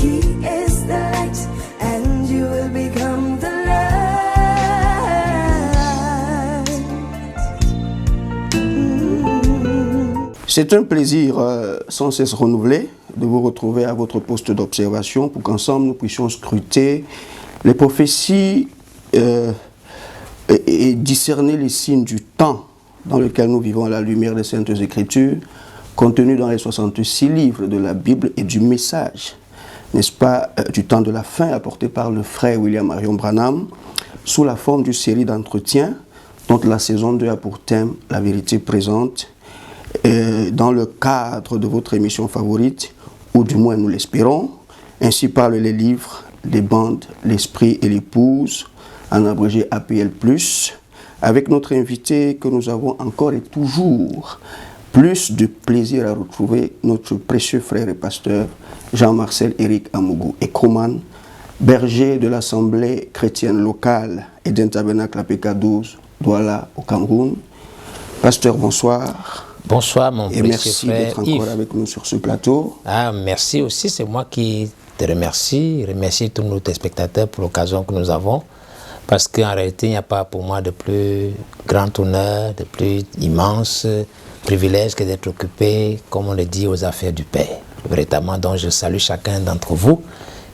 He is the light, and you will become the light. C'est un plaisir sans cesse renouvelé de vous retrouver à votre poste d'observation pour qu'ensemble nous puissions scruter les prophéties et discerner les signes du temps dans lequel nous vivons à la lumière des Saintes Écritures, contenues dans les 66 livres de la Bible et du message, n'est-ce pas, du temps de la fin apporté par le frère William Marion Branham, sous la forme d'une série d'entretiens dont la saison 2 a pour thème la vérité présente, dans le cadre de votre émission favorite, ou du moins nous l'espérons. Ainsi parlent les livres, les bandes, l'esprit et l'épouse, en abrégé APL+, avec notre invité que nous avons encore et toujours plus de plaisir à retrouver, notre précieux frère et pasteur Jean-Marcel Éric Amougou Ekroman, berger de l'Assemblée chrétienne locale et d'un tabernacle APK 12, Douala, au Cameroun. Pasteur, bonsoir. Bonsoir mon et précieux frère merci d'être encore avec nous sur ce plateau. Ah, merci aussi, c'est moi qui te remercie. Remercie tous nos téléspectateurs pour l'occasion que nous avons. Parce qu'en réalité, il n'y a pas pour moi de plus grand honneur, de plus immense privilège que d'être occupé, comme on le dit, aux affaires du Père. Véritablement, donc je salue chacun d'entre vous.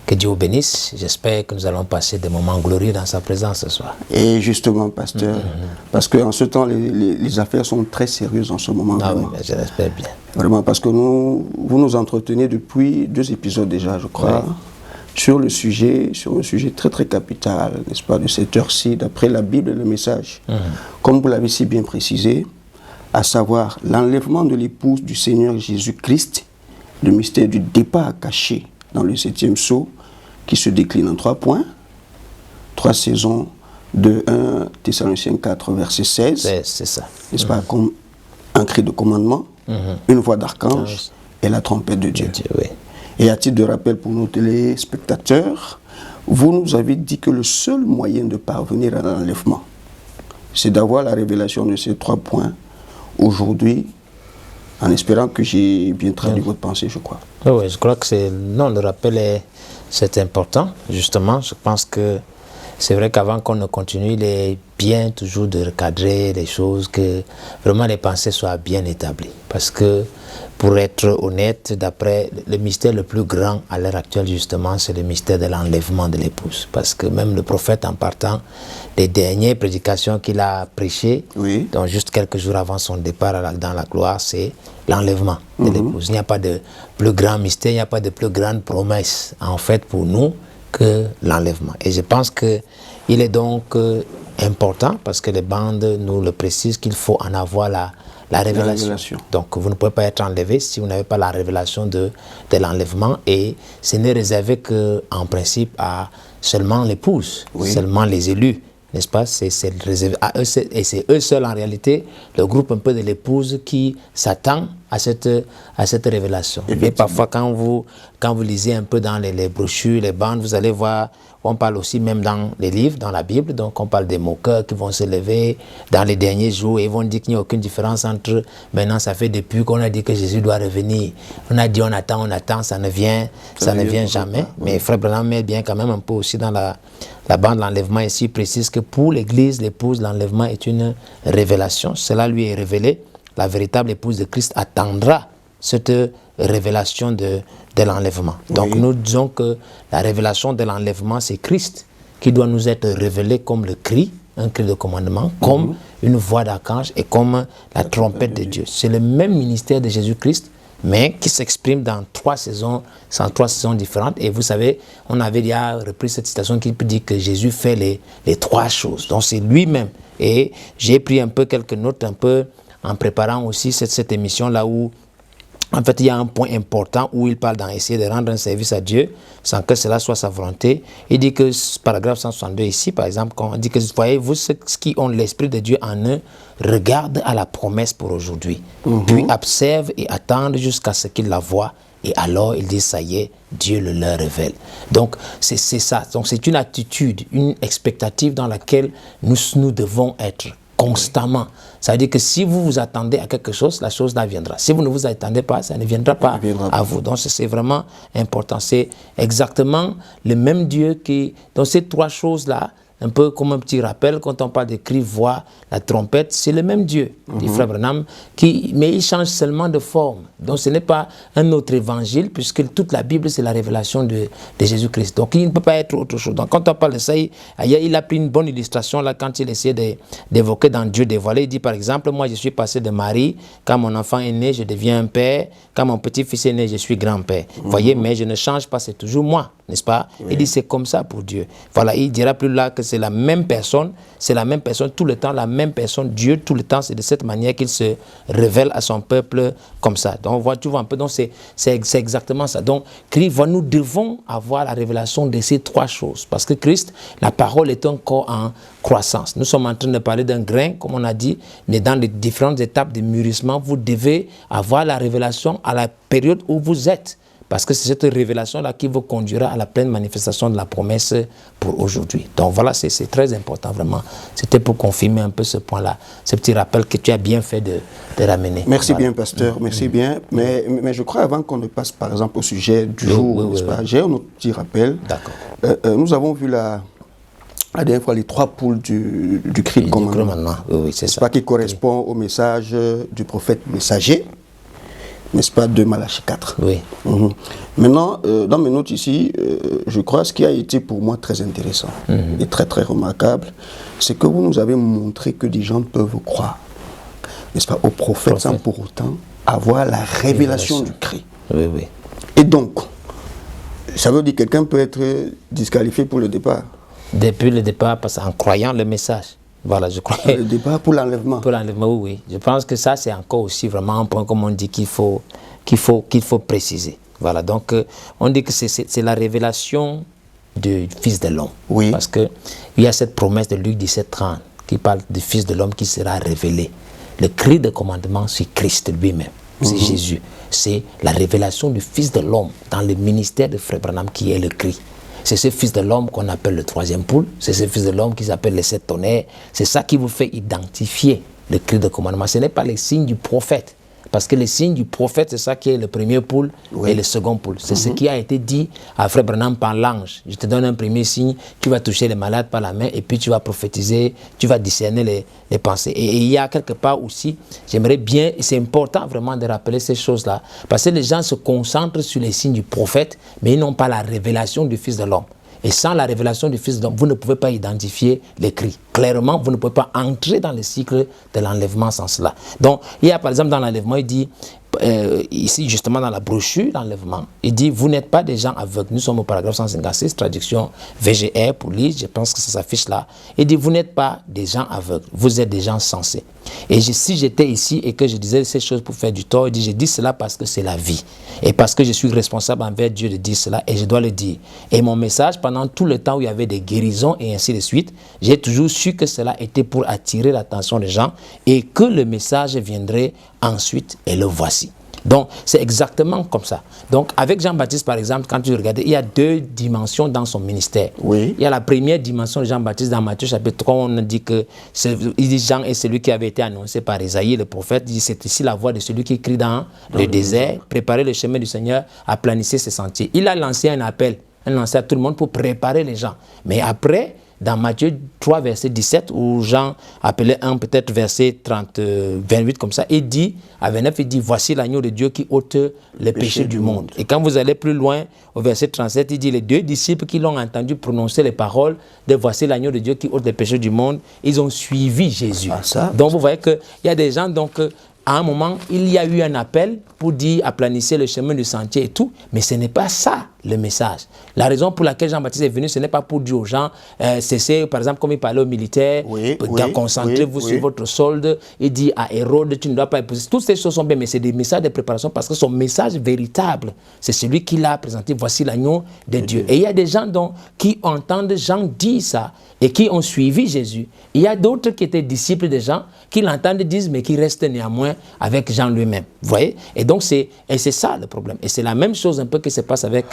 Que Dieu vous bénisse. J'espère que nous allons passer des moments glorieux dans sa présence ce soir. Et justement, pasteur, parce qu'en ce temps, les affaires sont très sérieuses en ce moment. Ah vraiment. oui, je l'espère bien. Vraiment, parce que vous nous entretenez depuis 2 épisodes déjà, je crois, Oui. sur un sujet très très capital, n'est-ce pas, de cette heure-ci, d'après la Bible et le message. Comme vous l'avez si bien précisé, à savoir l'enlèvement de l'épouse du Seigneur Jésus-Christ, le mystère du départ caché dans le 7e sceau, qui se décline en 3 points, 3 saisons de 1 Thessaloniciens 4, verset 16. C'est ça. N'est-ce pas, comme un cri de commandement, une voix d'archange et la trompette de Dieu. Oui. Et à titre de rappel pour nos téléspectateurs, vous nous avez dit que le seul moyen de parvenir à l'enlèvement, c'est d'avoir la révélation de ces 3 points aujourd'hui, en espérant que j'ai bien traduit votre pensée, je crois. Oui, je crois que le rappel c'est important, justement. Je pense que c'est vrai qu'avant qu'on ne continue, il est bien toujours de recadrer les choses, que vraiment les pensées soient bien établies. Parce que, pour être honnête, d'après le mystère le plus grand à l'heure actuelle, justement, c'est le mystère de l'enlèvement de l'épouse. Parce que même le prophète, en partant des dernières prédications qu'il a prêchées, donc juste quelques jours avant son départ dans la gloire, c'est l'enlèvement de l'épouse. Il n'y a pas de plus grand mystère, il n'y a pas de plus grande promesse, en fait, pour nous, que l'enlèvement. Et je pense qu'il est donc important, parce que les bandes nous le précisent, qu'il faut en avoir la révélation. Donc vous ne pouvez pas être enlevé si vous n'avez pas la révélation de l'enlèvement, et ce n'est réservé qu'en principe à seulement l'épouse, seulement les élus, n'est-ce pas? C'est réservé à eux, et c'est eux seuls en réalité, le groupe un peu de l'épouse qui s'attend à cette révélation. Mais parfois quand vous lisez un peu dans les brochures, les bandes, vous allez voir, on parle aussi même dans les livres, dans la Bible, donc on parle des moqueurs qui vont se lever dans les derniers jours et ils vont dire qu'il n'y a aucune différence entre, maintenant ça fait depuis qu'on a dit que Jésus doit revenir, on a dit on attend, ça ne vient jamais. Mais Frère Branham met bien quand même un peu aussi dans la bande, l'enlèvement ici précise que pour l'Église, l'épouse, l'enlèvement est une révélation, cela lui est révélé. La véritable épouse de Christ attendra cette révélation de l'enlèvement. Donc nous disons que la révélation de l'enlèvement, c'est Christ qui doit nous être révélé comme le cri, un cri de commandement, comme une voix d'archange et comme la trompette de Dieu. C'est le même ministère de Jésus-Christ, mais qui s'exprime dans 3 saisons différentes. Et vous savez, on avait déjà repris cette citation qui dit que Jésus fait les 3 choses. Donc c'est lui-même. Et j'ai pris un peu quelques notes, un peu en préparant aussi cette émission-là où, en fait, il y a un point important où il parle d'essayer de rendre un service à Dieu sans que cela soit sa volonté. Il dit que, paragraphe 162 ici, par exemple, quand on dit que, voyez-vous, ceux qui ont l'Esprit de Dieu en eux, regardent à la promesse pour aujourd'hui, puis observent et attendent jusqu'à ce qu'ils la voient, et alors ils disent, ça y est, Dieu le leur révèle. Donc, c'est ça. Donc, c'est une attitude, une expectative dans laquelle nous devons être. constamment. Ça veut dire que si vous vous attendez à quelque chose, la chose là viendra. Si vous ne vous attendez pas, ça ne viendra pas à vous. Donc c'est vraiment important. C'est exactement le même Dieu qui, dans ces trois choses-là, un peu comme un petit rappel, quand on parle de cri, voix, la trompette, c'est le même Dieu, dit Frère Branham, mais il change seulement de forme. Donc ce n'est pas un autre évangile, puisque toute la Bible, c'est la révélation de Jésus-Christ. Donc il ne peut pas être autre chose. Donc quand on parle de ça, il a pris une bonne illustration là quand il essayait d'évoquer dans Dieu dévoilé. Il dit par exemple, moi je suis passé de Marie, quand mon enfant est né, je deviens un père, quand mon petit-fils est né, je suis grand-père. Vous voyez, mais je ne change pas, c'est toujours moi, n'est-ce pas? Il dit c'est comme ça pour Dieu. Voilà, il dira plus là que c'est la même personne tout le temps, la même personne, Dieu tout le temps, c'est de cette manière qu'il se révèle à son peuple comme ça. Donc tu vois un peu, donc c'est exactement ça. Donc Christ, nous devons avoir la révélation de ces trois choses, parce que Christ, la parole est encore en croissance. Nous sommes en train de parler d'un grain, comme on a dit, mais dans les différentes étapes de mûrissement, vous devez avoir la révélation à la période où vous êtes. Parce que c'est cette révélation-là qui vous conduira à la pleine manifestation de la promesse pour aujourd'hui. Donc voilà, c'est très important, vraiment. C'était pour confirmer un peu ce point-là, ce petit rappel que tu as bien fait de ramener. Merci bien, pasteur, merci bien. Mais je crois, avant qu'on ne passe, par exemple, au sujet du jour, j'ai un autre petit rappel. D'accord. Nous avons vu la dernière fois les trois poules du cri de commandement. Oui, c'est ça. Pas qui correspond au message du prophète messager, n'est-ce pas, de Malachie 4. Oui. Maintenant, dans mes notes ici, je crois ce qui a été pour moi très intéressant et très très remarquable, c'est que vous nous avez montré que des gens peuvent croire, n'est-ce pas, au prophète sans pour autant avoir la révélation du cri. Oui, oui. Et donc, ça veut dire que quelqu'un peut être disqualifié pour le départ. Depuis le départ, parce qu'en croyant le message. Voilà, je crois. Le départ pour l'enlèvement. Pour l'enlèvement, oui. Je pense que ça, c'est encore aussi vraiment un point, comme on dit, qu'il faut préciser. Voilà, donc on dit que c'est la révélation du Fils de l'homme. Oui. Parce qu'il y a cette promesse de Luc 17:30 qui parle du Fils de l'homme qui sera révélé. Le cri de commandement, c'est Christ lui-même. C'est Jésus. C'est la révélation du Fils de l'homme dans le ministère de Frère Branham qui est le cri. C'est ce Fils de l'homme qu'on appelle le troisième poule. C'est ce Fils de l'homme qui s'appelle les sept tonnerres. C'est ça qui vous fait identifier le cri de commandement. Ce n'est pas les signes du prophète. Parce que les signes du prophète, c'est ça qui est le premier poule et le second poule. C'est ce qui a été dit à Frère Branham par l'ange. Je te donne un premier signe, tu vas toucher les malades par la main et puis tu vas prophétiser, tu vas discerner les pensées. Et il y a quelque part aussi, j'aimerais bien, c'est important vraiment de rappeler ces choses-là, parce que les gens se concentrent sur les signes du prophète, mais ils n'ont pas la révélation du Fils de l'homme. Et sans la révélation du Fils de l'homme, vous ne pouvez pas identifier les cris. Clairement, vous ne pouvez pas entrer dans le cycle de l'enlèvement sans cela. Donc, il y a par exemple dans l'enlèvement, il dit, ici justement dans la brochure d'enlèvement, il dit, vous n'êtes pas des gens aveugles. Nous sommes au paragraphe 156, traduction VGR pour lire, je pense que ça s'affiche là. Il dit, vous n'êtes pas des gens aveugles, vous êtes des gens sensés. Et si j'étais ici et que je disais ces choses pour faire du tort, il dit, je dis cela parce que c'est la vie. Et parce que je suis responsable envers Dieu de dire cela et je dois le dire. Et mon message, pendant tout le temps où il y avait des guérisons et ainsi de suite, j'ai toujours su que cela était pour attirer l'attention des gens et que le message viendrait ensuite et le voici. Donc, c'est exactement comme ça. Donc, avec Jean-Baptiste, par exemple, quand tu regardes, il y a deux dimensions dans son ministère. Oui. Il y a la première dimension de Jean-Baptiste dans Matthieu chapitre 3, on dit que il dit Jean est celui qui avait été annoncé par Isaïe, le prophète. Il dit c'est ici la voix de celui qui crie dans le désert, préparez le chemin du Seigneur, aplanissez ses sentiers. Il a lancé un appel à tout le monde pour préparer les gens. Mais après, dans Matthieu 3, verset 17, où Jean appelait un peut-être verset 28 comme ça, il dit, à 29, il dit, voici l'agneau de Dieu qui ôte le péché du monde. Et quand vous allez plus loin, au verset 37, il dit, les deux disciples qui l'ont entendu prononcer les paroles de voici l'agneau de Dieu qui ôte le péché du monde, ils ont suivi Jésus. Donc vous voyez qu'il y a des gens, donc, à un moment, il y a eu un appel pour dire aplanissez le chemin du sentier et tout, mais ce n'est pas ça le message. La raison pour laquelle Jean-Baptiste est venu, ce n'est pas pour dire aux gens, cessez, par exemple, comme il parlait aux militaires, concentrez-vous sur votre solde, il dit à Hérode, tu ne dois pas épouser. Toutes ces choses sont bien, mais c'est des messages de préparation parce que son message véritable, c'est celui qu'il a présenté, voici l'agneau de Dieu. Et il y a des gens qui entendent Jean dire ça et qui ont suivi Jésus. Il y a d'autres qui étaient disciples de Jean, qui l'entendent, disent, mais qui restent néanmoins commun avec Jean lui-même. Vous voyez? Et donc, c'est ça le problème. Et c'est la même chose un peu qui se passe avec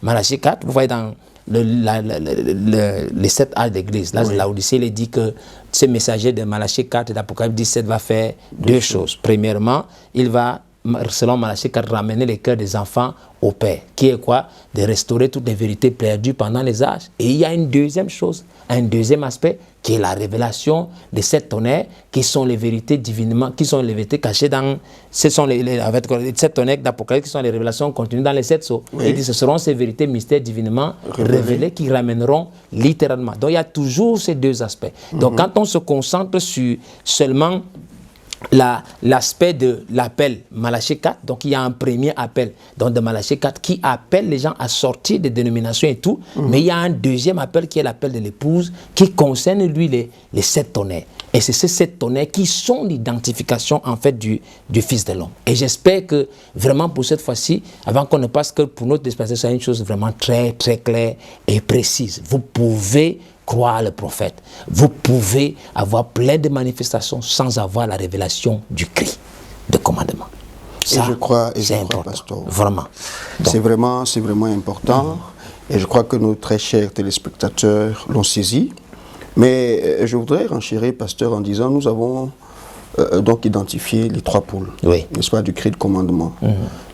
Malachie 4. Vous voyez dans les 7 âges d'église. Là, l'Odyssée, il dit que ce messager de Malachie 4 et d'Apocalypse 17 va faire deux choses. Premièrement, il va, selon Malachie 4, ramener les cœurs des enfants au Père, qui est quoi? De restaurer toutes les vérités perdues pendant les âges. Et il y a une deuxième chose, un deuxième aspect, qui est la révélation de 7 tonnerres, qui sont les vérités divinement, qui sont les vérités cachées dans, ce sont les 7 tonnerres d'Apocalypse, qui sont les révélations contenues dans les 7 sceaux. Oui. Il dit ce seront ces vérités mystères divinement révélées qui ramèneront littéralement. Donc il y a toujours ces deux aspects. Donc quand on se concentre sur seulement l'aspect de l'appel Malachie 4, donc il y a un premier appel donc de Malachie 4 qui appelle les gens à sortir des dénominations et tout, mais il y a un deuxième appel qui est l'appel de l'épouse qui concerne lui les 7 tonnerres. Et c'est ces 7 tonnerres qui sont l'identification en fait du Fils de l'homme. Et j'espère que vraiment pour cette fois-ci, avant qu'on ne passe que pour notre dispensation, c'est une chose vraiment très très claire et précise. Vous pouvez croire le prophète. Vous pouvez avoir plein de manifestations sans avoir la révélation du cri de commandement. Ça, c'est important, pasteur. Vraiment. C'est vraiment important. Et je crois que nos très chers téléspectateurs l'ont saisi. Mais je voudrais renchérir, pasteur, en disant, nous avons donc identifié les 3 pôles, n'est-ce pas, du cri de commandement.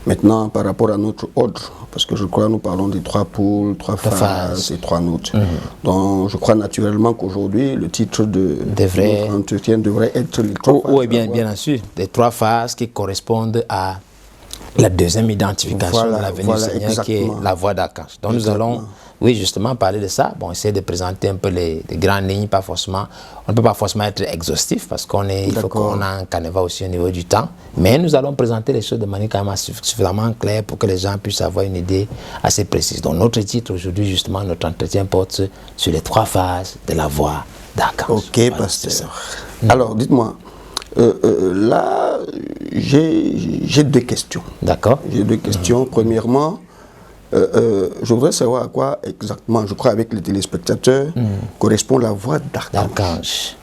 Maintenant, par rapport à notre ordre, parce que je crois que nous parlons des 3 pôles, 3 phases et 3 notes. Donc, je crois naturellement qu'aujourd'hui, le titre de notre entretien devrait être les 3 phases. Oui, bien sûr, les 3 phases qui correspondent à la deuxième identification de la venue du Seigneur, qui est la voix d'Archange. Donc, nous allons, justement, parler de ça. Bon, essayer de présenter un peu les grandes lignes, pas forcément, on ne peut pas forcément être exhaustif parce il faut qu'on a un canevas aussi au niveau du temps. Mais nous allons présenter les choses de manière quand même suffisamment claire pour que les gens puissent avoir une idée assez précise. Donc, notre titre aujourd'hui, justement, notre entretien porte sur les 3 phases de la voix d'Archange. Ok, voilà, pasteur. Alors, dites-moi, là, j'ai 2 questions. D'accord. J'ai 2 questions. Premièrement, je voudrais savoir à quoi exactement, je crois avec les téléspectateurs, correspond la voix d'Archange.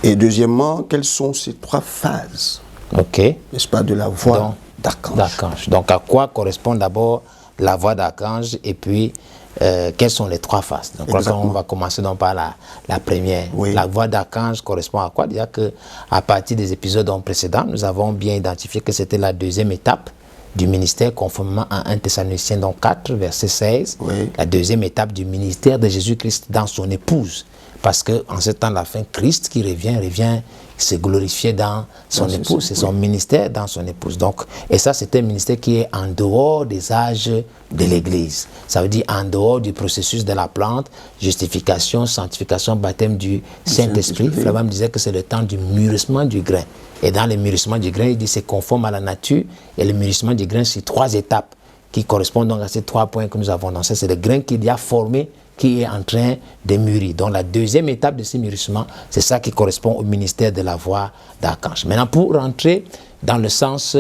Et deuxièmement, quelles sont ces 3 phases, n'est-ce pas, de la voix d'Archange. Donc à quoi correspond d'abord la voix d'Archange et puis quelles sont les 3 phases. Donc on va commencer donc par la première. La voix d'Archange correspond à quoi? Déjà qu'à partir des épisodes précédents, nous avons bien identifié que c'était la deuxième étape du ministère conformément à 1 Thessaloniciens 4, verset 16, la deuxième étape du ministère de Jésus-Christ dans son épouse. Parce qu'en ce temps de la fin, Christ qui revient se glorifier dans son épouse, c'est son ministère dans son épouse. Donc, et ça, c'est un ministère qui est en dehors des âges de l'Église. Ça veut dire en dehors du processus de la plante, justification, sanctification, baptême du Saint-Esprit. Flamme disait que c'est le temps du mûrissement du grain. Et dans le mûrissement du grain, il dit c'est conforme à la nature. Et le mûrissement du grain, c'est 3 étapes qui correspondent donc à ces 3 points que nous avons lancés. C'est le grain qu'il y a formé, qui est en train de mûrir. Donc la deuxième étape de ce mûrissement, c'est ça qui correspond au ministère de la voix d'Archange. Maintenant, pour rentrer dans le sens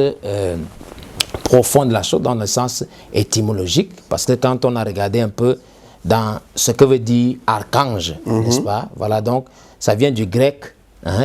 profond de la chose, dans le sens étymologique, parce que quand on a regardé un peu dans ce que veut dire archange, n'est-ce pas? Voilà, donc ça vient du grec,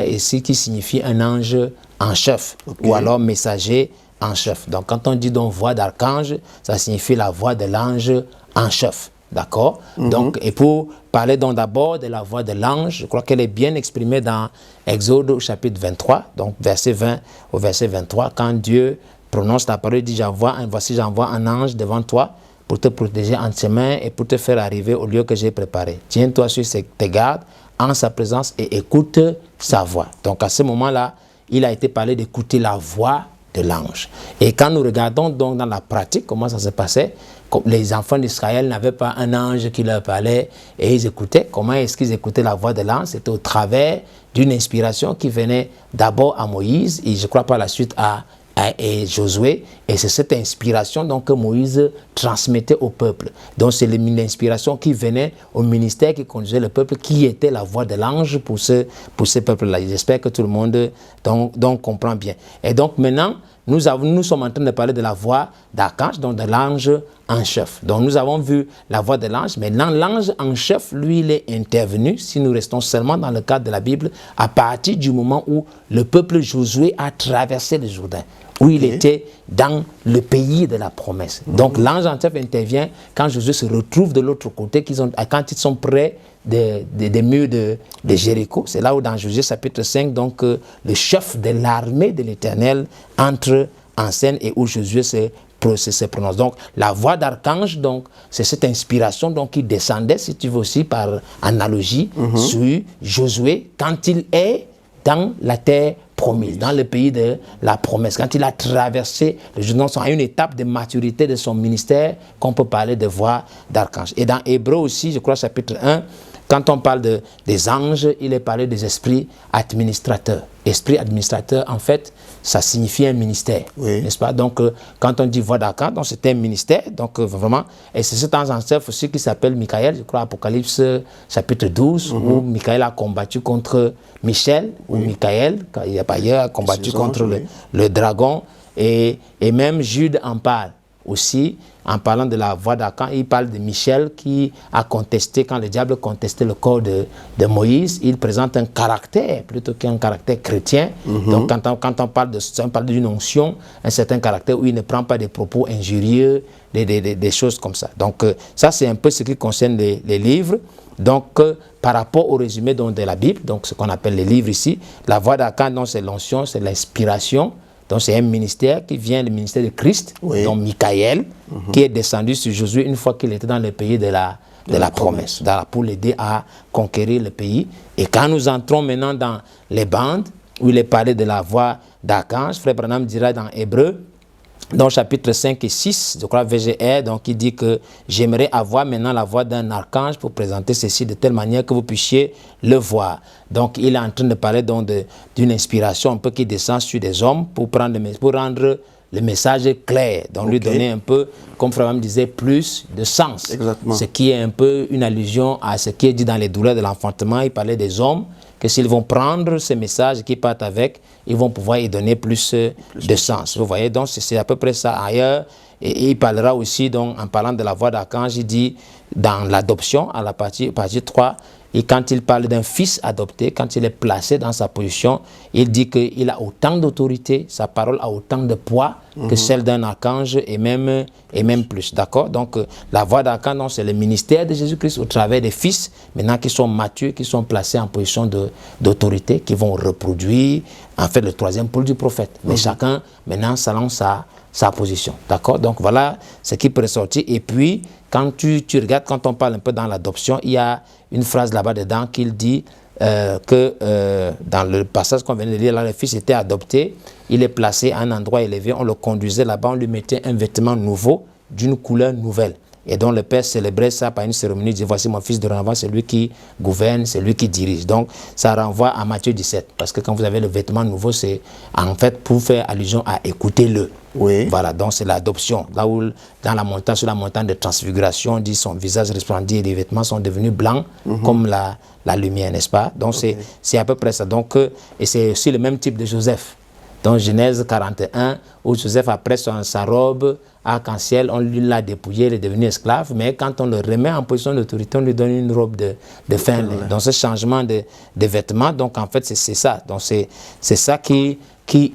et ce qui signifie un ange en chef, ou alors messager en chef. Donc quand on dit donc voix d'archange, ça signifie la voix de l'ange en chef. D'accord? Donc, et pour parler donc d'abord de la voix de l'ange, je crois qu'elle est bien exprimée dans Exode au chapitre 23, donc verset 20 au verset 23, quand Dieu prononce la parole, il dit voici j'envoie un ange devant toi pour te protéger en ses mains et pour te faire arriver au lieu que j'ai préparé. Tiens-toi sur tes gardes en sa présence et écoute sa voix. Donc à ce moment-là, il a été parlé d'écouter la voix de l'ange. Et quand nous regardons donc dans la pratique comment ça se passait, les enfants d'Israël n'avaient pas un ange qui leur parlait et ils écoutaient. Comment est-ce qu'ils écoutaient la voix de l'ange? C'était au travers d'une inspiration qui venait d'abord à Moïse et je crois par la suite à Josué. Et c'est cette inspiration donc, que Moïse transmettait au peuple. Donc c'est l'inspiration qui venait au ministère qui conduisait le peuple, qui était la voix de l'ange pour ce peuple-là. J'espère que tout le monde donc comprend bien. Et donc maintenant, nous sommes en train de parler de la voix d'archange, donc de l'ange en chef. Donc nous avons vu la voix de l'ange, mais l'ange en chef, lui, il est intervenu, si nous restons seulement dans le cadre de la Bible, à partir du moment où le peuple Josué a traversé le Jourdain, où il était dans le pays de la promesse. Donc l'ange en chef intervient quand Josué se retrouve de l'autre côté, quand ils sont près des murs de Jéricho. C'est là où dans Josué chapitre 5, donc le chef de l'armée de l'Éternel entre en scène et où Josué se prononce. Donc la voix d'archange, donc c'est cette inspiration donc qui descendait, si tu veux aussi par analogie, sur Josué quand il est dans la terre promise, dans le pays de la promesse, quand il a traversé le Jourdain, à une étape de maturité de son ministère qu'on peut parler de voix d'archange. Et dans Hébreu aussi, je crois chapitre 1, quand on parle des anges, il est parlé des esprits administrateurs. Esprit administrateur, en fait, ça signifie un ministère, n'est-ce pas? Donc, quand on dit voix d'archange, donc c'est un ministère, donc vraiment, et c'est cet ange en chef aussi qui s'appelle Michael, je crois, Apocalypse chapitre 12, où Michael a combattu contre Michel, ou Michael, il n'y a pas ailleurs, a combattu contre le dragon, et même Jude en parle aussi, en parlant de la voix d'archange, il parle de Michel qui a contesté, quand le diable contestait le corps de Moïse, il présente un caractère, plutôt qu'un caractère chrétien. Donc quand on parle d'une onction, un certain caractère où il ne prend pas des propos injurieux, des choses comme ça. Donc ça c'est un peu ce qui concerne les livres. Donc par rapport au résumé donc, de la Bible, donc ce qu'on appelle les livres ici, la voix d'archange, c'est l'onction, c'est l'inspiration. Donc c'est un ministère qui vient, le ministère de Christ, donc Michael, qui est descendu sur Josué une fois qu'il était dans le pays de la promesse, pour l'aider à conquérir le pays. Et quand nous entrons maintenant dans les bandes, où il est parlé de la voix d'archange, Frère Branham dira dans Hébreu, dans chapitre 5 et 6, je crois VGR, donc il dit que j'aimerais avoir maintenant la voix d'un archange pour présenter ceci de telle manière que vous puissiez le voir. Donc il est en train de parler donc d'une inspiration un peu qui descend sur des hommes pour rendre le message clair, donc lui donner un peu, comme Frère me disait, plus de sens. Exactement. Ce qui est un peu une allusion à ce qui est dit dans les douleurs de l'enfantement. Il parlait des hommes, que s'ils vont prendre ces messages qui partent avec, ils vont pouvoir y donner plus de sens. Vous voyez, donc c'est à peu près ça ailleurs. Et il parlera aussi, donc, en parlant de la voix d'archange, il dit dans l'adoption, à la partie 3, et quand il parle d'un fils adopté, quand il est placé dans sa position, il dit qu'il a autant d'autorité, sa parole a autant de poids que celle d'un archange et même plus. D'accord? Donc la voix d'archange, c'est le ministère de Jésus-Christ au travers des fils, maintenant qui sont matures, qui sont placés en position d'autorité, qui vont reproduire, en fait, le troisième pôle du prophète. Mais chacun, maintenant, selon sa position. D'accord? Donc voilà ce qui peut ressortir. Et puis, quand tu regardes, quand on parle un peu dans l'adoption, il y a une phrase là-bas dedans qu'il dit que dans le passage qu'on vient de lire, là, le fils était adopté, il est placé à un endroit élevé, on le conduisait là-bas, on lui mettait un vêtement nouveau, d'une couleur nouvelle. Et donc le père célébrait ça par une cérémonie, il dit voici mon fils de renvoi, c'est lui qui gouverne, c'est lui qui dirige. Donc ça renvoie à Matthieu 17, parce que quand vous avez le vêtement nouveau, c'est en fait pour faire allusion à écouter-le. Voilà, donc c'est l'adoption. Là où dans la montagne, sur la montagne de transfiguration, on dit son visage resplendit et les vêtements sont devenus blancs comme la lumière, n'est-ce pas? Donc c'est à peu près ça. Donc, et c'est aussi le même type de Joseph. Dans Genèse 41, où Joseph, après sa robe arc-en-ciel, on lui l'a dépouillé, il est devenu esclave, mais quand on le remet en position d'autorité, on lui donne une robe de fin lin. Donc ce changement de vêtements, donc en fait c'est ça. Donc c'est ça qui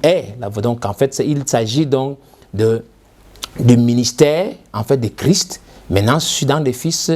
est. Donc en fait il s'agit donc du ministère en fait de Christ, maintenant dans des fils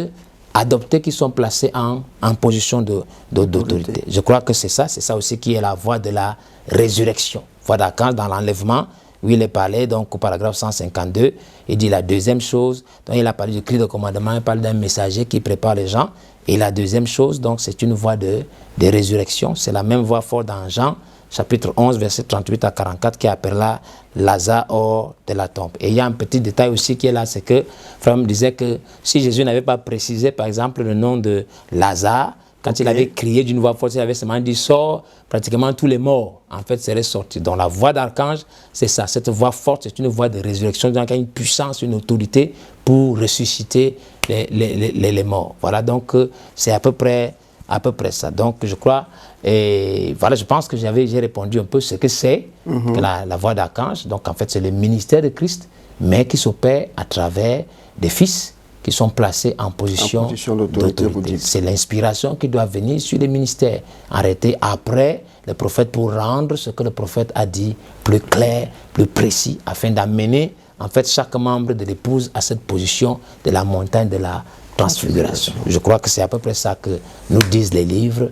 adoptés qui sont placés en position d'autorité. Je crois que c'est ça aussi qui est la voie de la résurrection. Voie d'archange dans l'enlèvement, où il est parlé, donc au paragraphe 152, il dit la deuxième chose, donc il a parlé du cri de commandement, il parle d'un messager qui prépare les gens, et la deuxième chose, donc c'est une voie de résurrection, c'est la même voie forte dans Jean, chapitre 11, verset 38 à 44, qui appellera Lazare hors de la tombe. Et il y a un petit détail aussi qui est là, c'est que Frère me disait que si Jésus n'avait pas précisé, par exemple, le nom de Lazare, quand il avait crié d'une voix forte, il avait seulement dit « sort », pratiquement tous les morts, en fait, seraient sortis. Donc la voix d'archange, c'est ça, cette voix forte, c'est une voix de résurrection, donc il y a une puissance, une autorité pour ressusciter les morts. Voilà, donc c'est à peu près à peu près ça. Donc je crois, et voilà, je pense que j'ai répondu un peu ce que c'est que la voix d'archange. Donc en fait c'est le ministère de Christ, mais qui s'opère à travers des fils qui sont placés en position d'autorité. C'est l'inspiration qui doit venir sur les ministères, arrêter après le prophète pour rendre ce que le prophète a dit plus clair, plus précis, afin d'amener en fait chaque membre de l'épouse à cette position de la montagne de la transfiguration. Je crois que c'est à peu près ça que nous disent les livres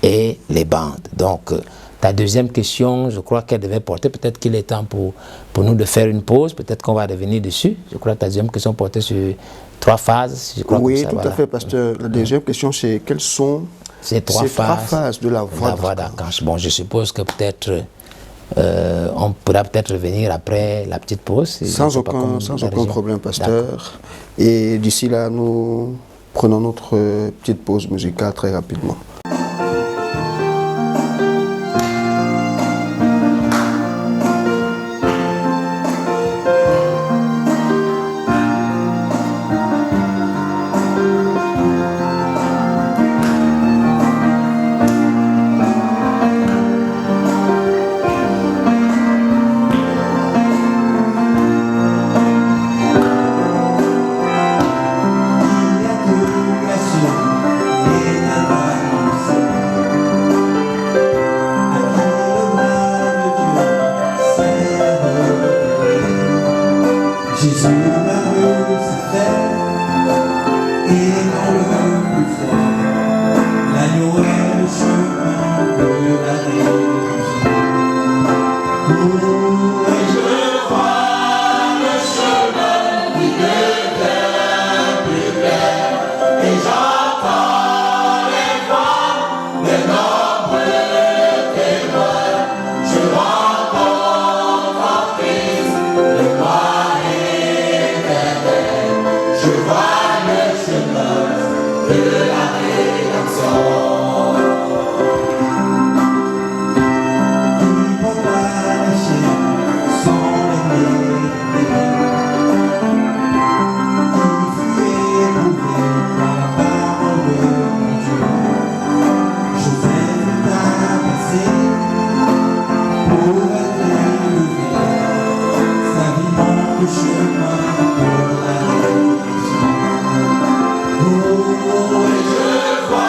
et les bandes. Donc, ta deuxième question, je crois qu'elle devait porter, peut-être qu'il est temps pour nous de faire une pause, peut-être qu'on va revenir dessus. Je crois que ta deuxième question portait sur 3 phases. Je crois oui, ça, tout à fait, pasteur. La deuxième question, c'est quelles sont ces trois phases de la voix d'archange. Bon, je suppose que peut-être on pourra peut-être revenir après la petite pause. Sans aucun problème, pasteur. Et d'ici là, nous prenons notre petite pause musicale très rapidement. Oh, et je vois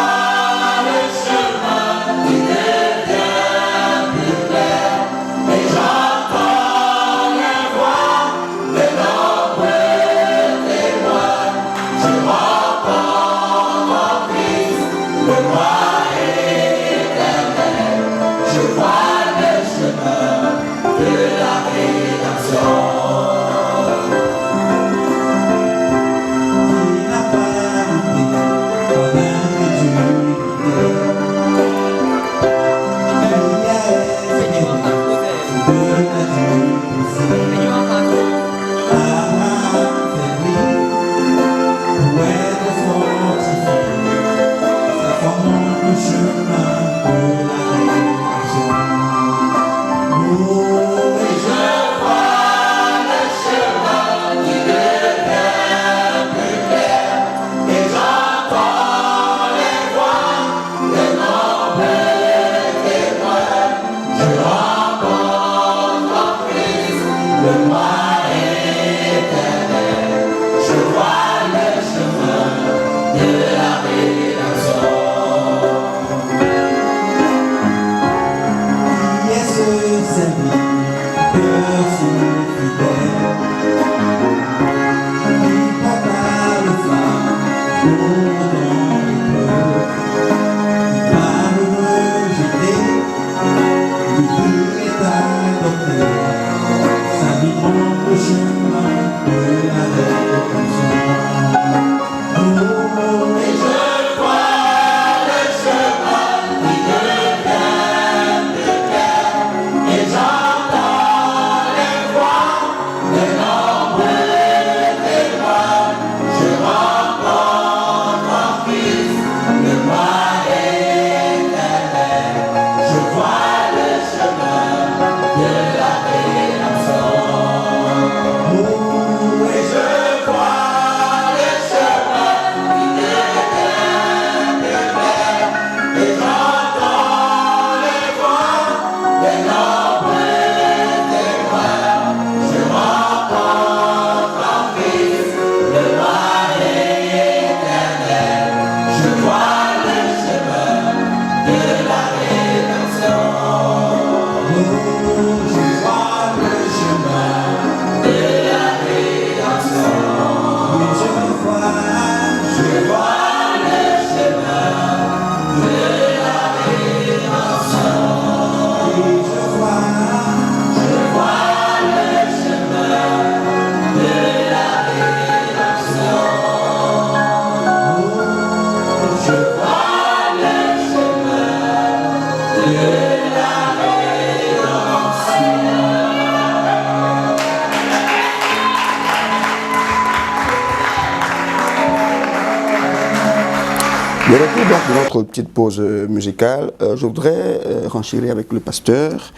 De retour donc de notre petite pause musicale, je voudrais renchérir avec le pasteur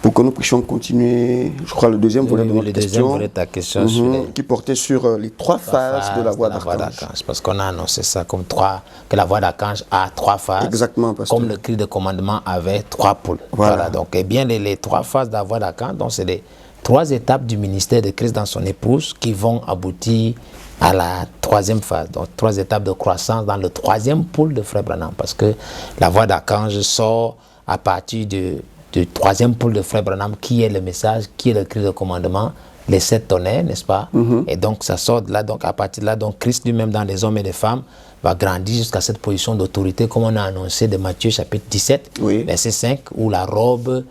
pour que nous puissions continuer, je crois, le deuxième volet de notre question, volet de ta question sur qui portait sur les trois phases de la voix d'archange. Parce qu'on a annoncé ça comme que la voix d'archange a 3 phases. Exactement, pasteur. Comme le cri de commandement avait 3 poules. Voilà. Donc, eh bien, les 3 phases de la voix d'archange, donc c'est les 3 étapes du ministère de Christ dans son épouse qui vont aboutir à la 3e phase, donc 3 étapes de croissance dans le 3e pôle de Frère Branham, parce que la voix d'archange sort à partir du 3e pôle de Frère Branham, qui est le message, qui est le cri de commandement, les 7 tonnerres, n'est-ce pas? Et donc ça sort de là, donc à partir de là, donc Christ lui-même dans les hommes et les femmes va grandir jusqu'à cette position d'autorité, comme on a annoncé de Matthieu chapitre 17, verset 5, où la robe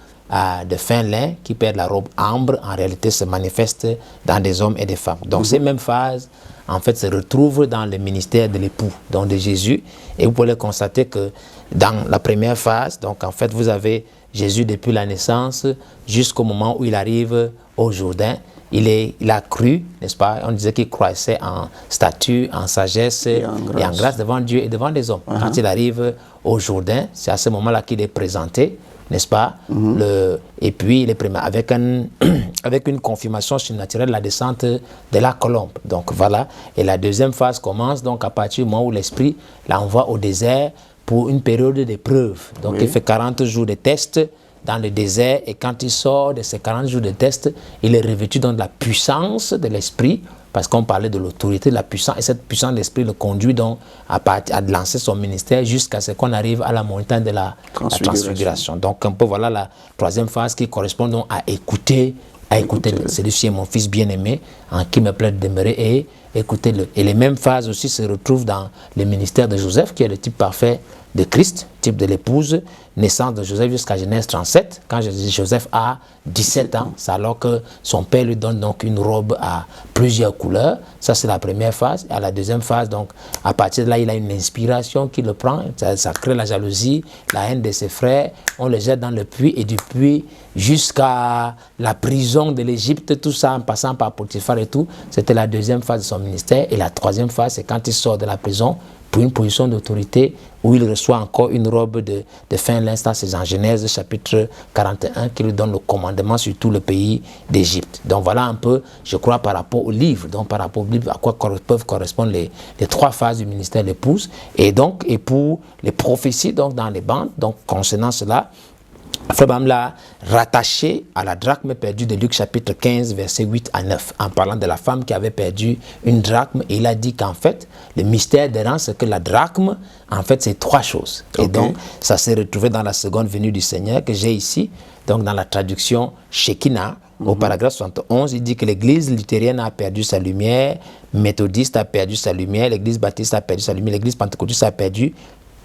de fin lin, qui perd la robe ambre, en réalité se manifeste dans des hommes et des femmes. Donc ces mêmes phases, en fait, se retrouvent dans le ministère de l'époux, donc de Jésus. Et vous pouvez constater que dans la première phase, donc en fait, vous avez Jésus depuis la naissance jusqu'au moment où il arrive au Jourdain. Il a cru, n'est-ce pas? On disait qu'il croissait en stature, en sagesse et en grâce devant Dieu et devant les hommes. Quand il arrive au Jourdain, c'est à ce moment-là qu'il est présenté, n'est-ce pas? Et puis il est avec une confirmation surnaturelle, la descente de la colombe. Donc voilà. Et la deuxième phase commence donc à partir du moment où l'Esprit l'envoie au désert pour une période d'épreuve. Donc il fait 40 jours de tests dans le désert, et quand il sort de ces 40 jours de test, il est revêtu donc de la puissance de l'Esprit, parce qu'on parlait de l'autorité, de la puissance, et cette puissance de l'Esprit le conduit donc à lancer son ministère jusqu'à ce qu'on arrive à la montagne de la transfiguration. Donc un peu voilà la 3e phase qui correspond donc à écouter. Celui-ci est mon fils bien-aimé, en qui me plaît de demeurer, et écoutez-le. Et les mêmes phases aussi se retrouvent dans le ministère de Joseph, qui est le type parfait de Christ, type de l'épouse, naissance de Joseph jusqu'à Genèse 37. Quand je dis Joseph a 17 ans, c'est alors que son père lui donne donc une robe à plusieurs couleurs. Ça, c'est la première phase. Et à la deuxième phase, donc, à partir de là, il a une inspiration qui le prend. Ça crée la jalousie, la haine de ses frères. On le jette dans le puits, et du puits jusqu'à la prison de l'Égypte, tout ça en passant par Potiphar et tout. C'était la deuxième phase de son ministère. Et la 3e phase, c'est quand il sort de la prison pour une position d'autorité où il reçoit encore une robe de fin lin. C'est en Genèse chapitre 41 qui lui donne le commandement sur tout le pays d'Égypte. Donc voilà un peu, je crois, par rapport au livre, donc par rapport au livre, à quoi peuvent correspondre les 3 phases du ministère de l'épouse. Et donc, et pour les prophéties donc dans les bandes, donc concernant cela, Frère Branham l'a rattaché à la drachme perdue de Luc chapitre 15, versets 8 à 9, en parlant de la femme qui avait perdu une drachme. Et il a dit qu'en fait, le mystère des rangs, c'est que la drachme, en fait, c'est 3 choses. Et donc, ça s'est retrouvé dans la seconde venue du Seigneur que j'ai ici, donc dans la traduction Shekinah, au paragraphe 71, il dit que l'église luthérienne a perdu sa lumière, méthodiste a perdu sa lumière, l'église baptiste a perdu sa lumière, l'église pentecôtiste a perdu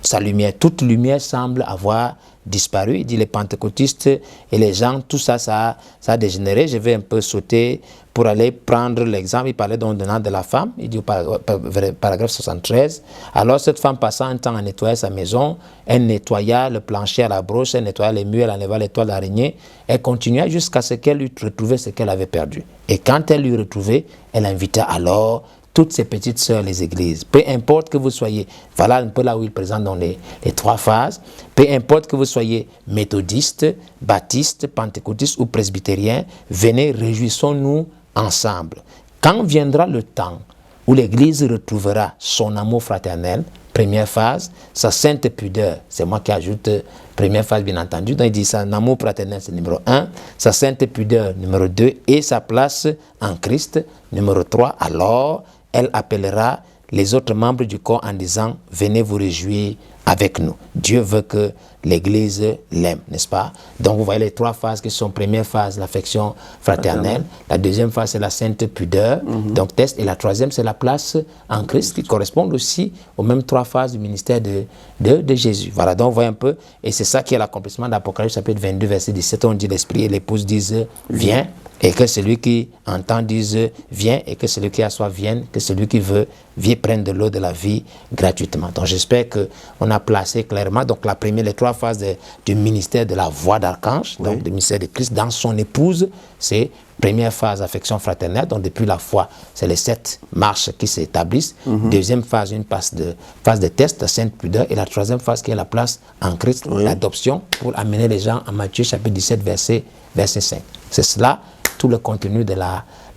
sa lumière. Toute lumière semble avoir disparu. Il dit les pentecôtistes et les gens, tout ça, ça a dégénéré. Je vais un peu sauter pour aller prendre l'exemple. Il parlait donc de la femme. Il dit au paragraphe 73, alors cette femme passant un temps à nettoyer sa maison, elle nettoya le plancher à la broche, elle nettoya les murs, elle enleva les toiles d'araignée, elle continua jusqu'à ce qu'elle eût retrouvé ce qu'elle avait perdu. Et quand elle l'eut retrouvé, elle invita alors toutes ses petites sœurs, les églises. Peu importe que vous soyez, voilà un peu là où il présente dans les 3 phases, peu importe que vous soyez méthodiste, baptiste, pentecôtiste ou presbytérien, venez, réjouissons-nous ensemble. Quand viendra le temps où l'église retrouvera son amour fraternel, première phase, sa sainte pudeur, c'est moi qui ajoute première phase bien entendu, donc il dit son amour fraternel c'est numéro 1, sa sainte pudeur numéro 2 et sa place en Christ numéro 3, alors elle appellera les autres membres du corps en disant « Venez vous réjouir avec nous ». Dieu veut que l'Église l'aime, n'est-ce pas? Donc vous voyez les 3 phases qui sont première phase, l'affection fraternelle. La deuxième phase, c'est la sainte pudeur, donc test. Et la 3e, c'est la place en Christ, qui correspond aussi aux mêmes 3 phases du ministère de Jésus. Voilà, donc vous voyez un peu. Et c'est ça qui est l'accomplissement d'Apocalypse chapitre 22, verset 17. On dit l'Esprit et l'Épouse disent « Viens ». Et que celui qui entend dise « Viens » et que celui qui a soif vienne, que celui qui veut vienne prendre de l'eau de la vie gratuitement. Donc j'espère qu'on a placé clairement donc les 3 phases du ministère de la voix d'archange, donc du ministère de Christ dans son épouse. C'est première phase, affection fraternelle, donc depuis la foi, c'est les 7 marches qui s'établissent. Deuxième phase, une phase de test, la sainte pudeur. Et la troisième phase qui est la place en Christ, l'adoption, pour amener les gens à Matthieu chapitre 17, verset 5. C'est cela, tout le contenu de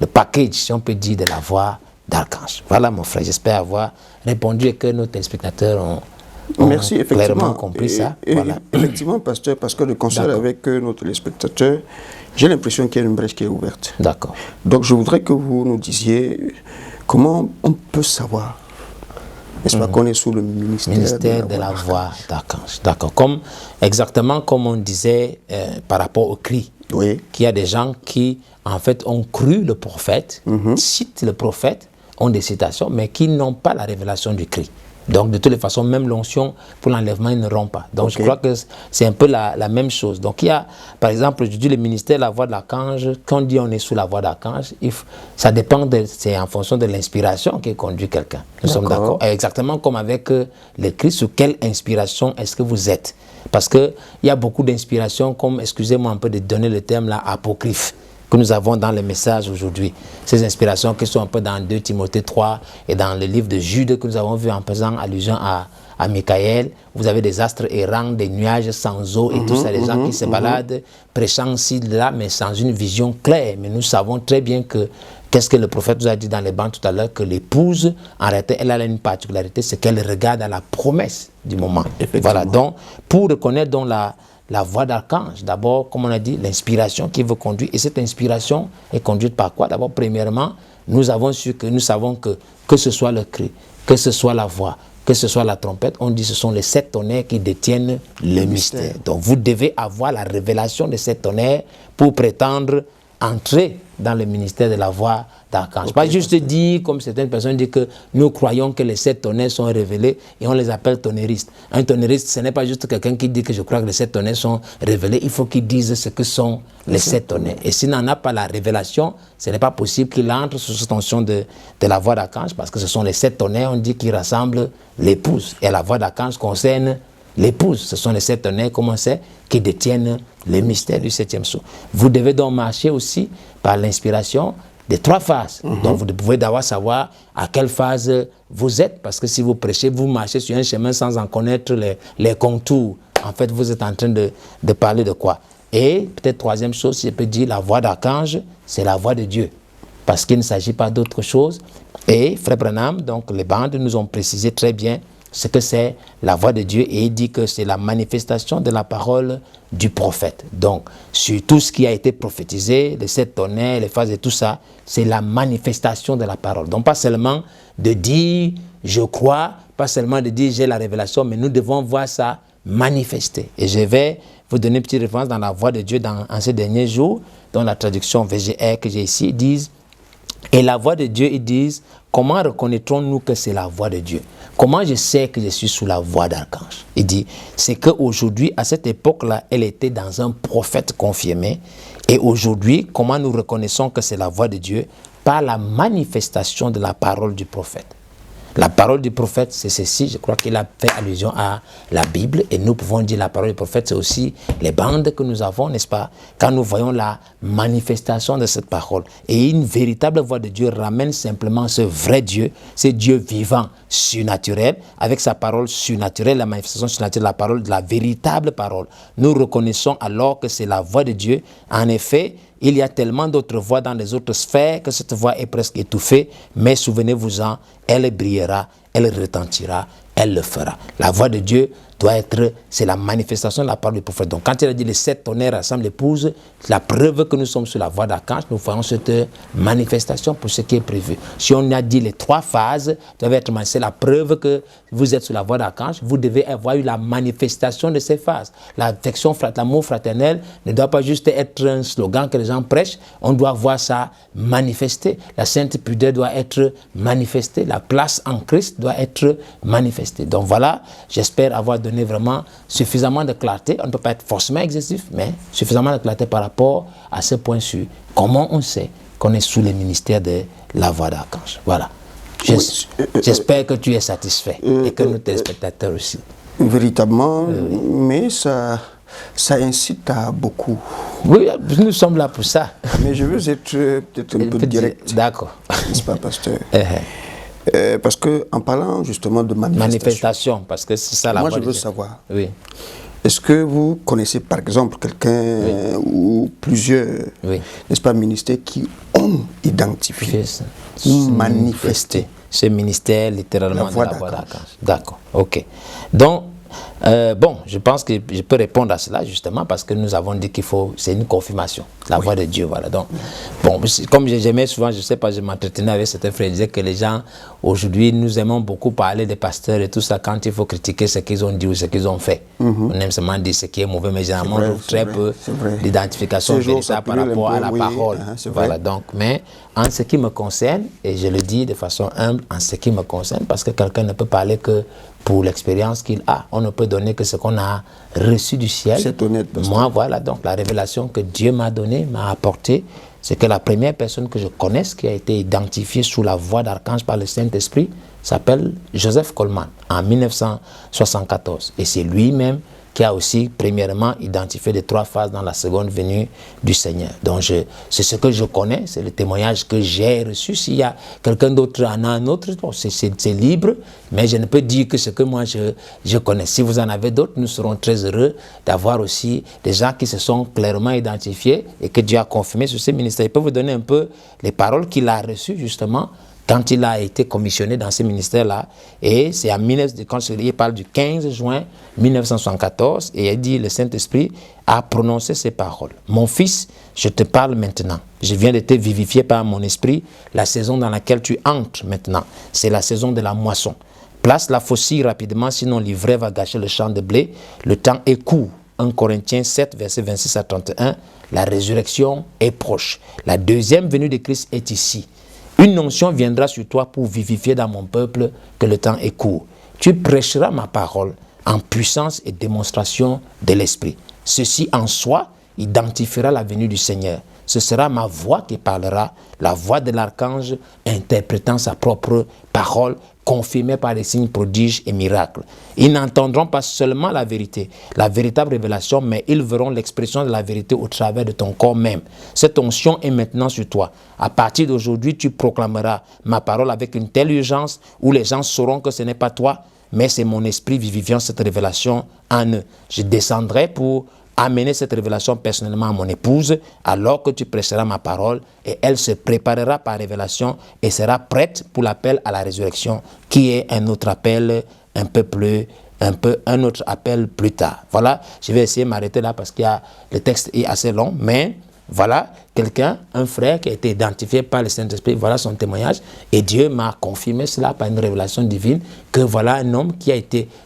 le package, si on peut dire, de la voix d'archange. Voilà, mon frère, j'espère avoir répondu et que nos téléspectateurs ont Merci, clairement compris ça. Voilà. Effectivement, pasteur, parce que de concert avec nos téléspectateurs, j'ai l'impression qu'il y a une brèche qui est ouverte. D'accord. Donc, je voudrais que vous nous disiez comment on peut savoir, n'est-ce pas, qu'on est sous le ministère de la voix d'archange. D'accord. Exactement comme on disait par rapport au cri. Qu'il y a des gens qui, en fait, ont cru le prophète, citent le prophète, ont des citations, mais qui n'ont pas la révélation du cri. Donc, de toutes les façons, même l'onction pour l'enlèvement, ils n'auront pas. Donc, je crois que c'est un peu la même chose. Donc, il y a, par exemple, je dis le ministère de la voix d'archange. Quand on dit on est sous la voix d'archange, ça dépend, c'est en fonction de l'inspiration qui conduit quelqu'un. Nous sommes d'accord. Exactement comme avec le Christ, sous quelle inspiration est-ce que vous êtes? Parce qu'il y a beaucoup d'inspirations, comme, excusez-moi un peu de donner le terme là, apocryphe, que nous avons dans le message aujourd'hui. Ces inspirations qui sont un peu dans 2 Timothée 3 et dans le livre de Jude que nous avons vu en faisant allusion à Michael. Vous avez des astres errants, des nuages sans eau et tout ça, des gens qui se baladent, prêchant ci, là, mais sans une vision claire. Mais nous savons très bien que, qu'est-ce que le prophète nous a dit dans les bancs tout à l'heure, que l'épouse, en réalité, elle a une particularité, c'est qu'elle regarde à la promesse du moment. Voilà, donc, pour reconnaître donc la voix d'archange, d'abord, comme on a dit, l'inspiration qui veut conduire. Et cette inspiration est conduite par quoi? D'abord, premièrement, nous savons que ce soit le cri, que ce soit la voix, que ce soit la trompette, on dit que ce sont les 7 tonnerres qui détiennent le mystère. Donc, vous devez avoir la révélation de ces tonnerres pour prétendre entrer dans le ministère de la voix d'archange. Pas juste dire, comme certaines personnes disent, que nous croyons que les 7 tonnerres sont révélés et on les appelle tonnerristes. Un tonnerriste, ce n'est pas juste quelqu'un qui dit que je crois que les 7 tonnerres sont révélés. Il faut qu'il dise ce que sont les 7 tonnerres. Et s'il n'en a pas la révélation, ce n'est pas possible qu'il entre sous cette onction de la voix d'archange, parce que ce sont les 7 tonnerres, on dit, qui rassemblent l'épouse. Et la voix d'archange concerne l'épouse. Ce sont les 7 tonnerres, comme on sait, qui détiennent le mystère du 7e sceau. Vous devez donc marcher aussi par l'inspiration des 3 phases. Donc vous pouvez d'abord savoir à quelle phase vous êtes, parce que si vous prêchez, vous marchez sur un chemin sans en connaître les contours. En fait, vous êtes en train de parler de quoi? Et peut-être 3e chose, si je peux dire, la voix d'archange, c'est la voix de Dieu, parce qu'il ne s'agit pas d'autre chose. Et Frère Branham, donc les bandes nous ont précisé très bien ce que c'est la voix de Dieu, et il dit que c'est la manifestation de la parole du prophète. Donc, sur tout ce qui a été prophétisé, les 7 tonnerres, les phases et tout ça, c'est la manifestation de la parole. Donc, pas seulement de dire je crois, pas seulement de dire j'ai la révélation, mais nous devons voir ça manifester. Et je vais vous donner une petite référence dans la voix de Dieu en ces derniers jours, dans la traduction VGR que j'ai ici, ils disent, et la voix de Dieu, ils disent, comment reconnaîtrons-nous que c'est la voix de Dieu? Comment je sais que je suis sous la voix d'archange? Il dit, c'est qu'aujourd'hui, à cette époque-là, elle était dans un prophète confirmé. Et aujourd'hui, comment nous reconnaissons que c'est la voix de Dieu? Par la manifestation de la parole du prophète. La parole du prophète, c'est ceci. Je crois qu'il a fait allusion à la Bible. Et nous pouvons dire la parole du prophète, c'est aussi les bandes que nous avons, n'est-ce pas? Quand nous voyons la manifestation de cette parole. Et une véritable voix de Dieu ramène simplement ce vrai Dieu, ce Dieu vivant, surnaturel, avec sa parole surnaturelle, la manifestation surnaturelle, la parole de la véritable parole. Nous reconnaissons alors que c'est la voix de Dieu. En effet, il y a tellement d'autres voix dans les autres sphères que cette voix est presque étouffée, mais souvenez-vous-en, elle brillera, elle retentira, elle le fera. La voix de Dieu doit être, c'est la manifestation de la parole du prophète. Donc quand il a dit les 7 tonnerres rassemblent l'épouse, la preuve que nous sommes sur la voie d'archange, nous voyons cette manifestation pour ce qui est prévu. Si on a dit les 3 phases, doivent être, c'est la preuve que vous êtes sur la voie d'archange, vous devez avoir eu la manifestation de ces phases. L'affection, l'amour fraternel ne doit pas juste être un slogan que les gens prêchent, on doit voir ça manifester. La sainte pudeur doit être manifestée, la place en Christ doit être manifestée. Donc voilà, j'espère avoir donné vraiment suffisamment de clarté. On ne peut pas être forcément excessif, mais suffisamment de clarté par rapport à ce point sur comment on sait qu'on est sous le ministère de la voix d'archange. Voilà. J'espère que tu es satisfait et que nos téléspectateurs aussi. Véritablement, mais ça incite à beaucoup. Oui, nous sommes là pour ça. Mais je veux être peut-être un peu direct. D'accord. N'est-ce pas, pasteur? Parce qu'en parlant justement de manifestation, parce que c'est ça la moi je veux savoir. Oui. Est-ce que vous connaissez par exemple quelqu'un ou plusieurs, n'est-ce pas, ministères qui ont identifié ou manifesté ce ministère littéralement de la voix d'archange? D'accord, ok. Donc, bon, je pense que je peux répondre à cela justement parce que nous avons dit qu'il faut, c'est une confirmation, la voix de Dieu, voilà. Donc, bon, comme j'aimais souvent, je sais pas, je m'entretenais avec certains frères, je disais que les gens, aujourd'hui, nous aimons beaucoup parler des pasteurs et tout ça quand il faut critiquer ce qu'ils ont dit ou ce qu'ils ont fait. On aime seulement dire ce qui est mauvais, mais généralement, on trouve très peu d'identification véritable par rapport à la parole. Voilà, donc, mais en ce qui me concerne, et je le dis de façon humble, en ce qui me concerne, parce que quelqu'un ne peut parler que pour l'expérience qu'il a. On ne peut donner que ce qu'on a reçu du ciel. C'est honnête. Moi, voilà, donc la révélation que Dieu m'a donnée, m'a apportée, c'est que la première personne que je connaisse qui a été identifiée sous la voix d'archange par le Saint-Esprit s'appelle Joseph Coleman en 1974. Et c'est lui-même qui a aussi, premièrement, identifié les 3 phases dans la seconde venue du Seigneur. Donc, c'est ce que je connais, c'est le témoignage que j'ai reçu. S'il y a quelqu'un d'autre en a un autre, bon, c'est libre, mais je ne peux dire que ce que moi je connais. Si vous en avez d'autres, nous serons très heureux d'avoir aussi des gens qui se sont clairement identifiés et que Dieu a confirmé sur ces ministères. Il peut vous donner un peu les paroles qu'il a reçues, justement, quand il a été commissionné dans ce ministère-là. Et c'est quand il parle du 15 juin 1974, et il dit, le Saint-Esprit a prononcé ces paroles. Mon fils, je te parle maintenant. Je viens de te vivifier par mon esprit. La saison dans laquelle tu entres maintenant, c'est la saison de la moisson. Place la faucille rapidement, sinon l'ivraie va gâcher le champ de blé. Le temps est court. 1 Corinthiens 7, versets 26 à 31. La résurrection est proche. La deuxième venue de Christ est ici. Une onction viendra sur toi pour vivifier dans mon peuple que le temps est court. Tu prêcheras ma parole en puissance et démonstration de l'Esprit. Ceci en soi identifiera la venue du Seigneur. Ce sera ma voix qui parlera, la voix de l'archange interprétant sa propre parole, confirmée par des signes, prodiges et miracles. Ils n'entendront pas seulement la vérité, la véritable révélation, mais ils verront l'expression de la vérité au travers de ton corps même. Cette onction est maintenant sur toi. À partir d'aujourd'hui, tu proclameras ma parole avec une telle urgence où les gens sauront que ce n'est pas toi, mais c'est mon esprit vivifiant cette révélation en eux. Je descendrai pour amener cette révélation personnellement à mon épouse alors que tu prêcheras ma parole et elle se préparera par révélation et sera prête pour l'appel à la résurrection qui est un autre appel un autre appel plus tard. Voilà, je vais essayer de m'arrêter là parce que le texte est assez long, mais voilà quelqu'un, un frère qui a été identifié par le Saint-Esprit, voilà son témoignage, et Dieu m'a confirmé cela par une révélation divine, que voilà un homme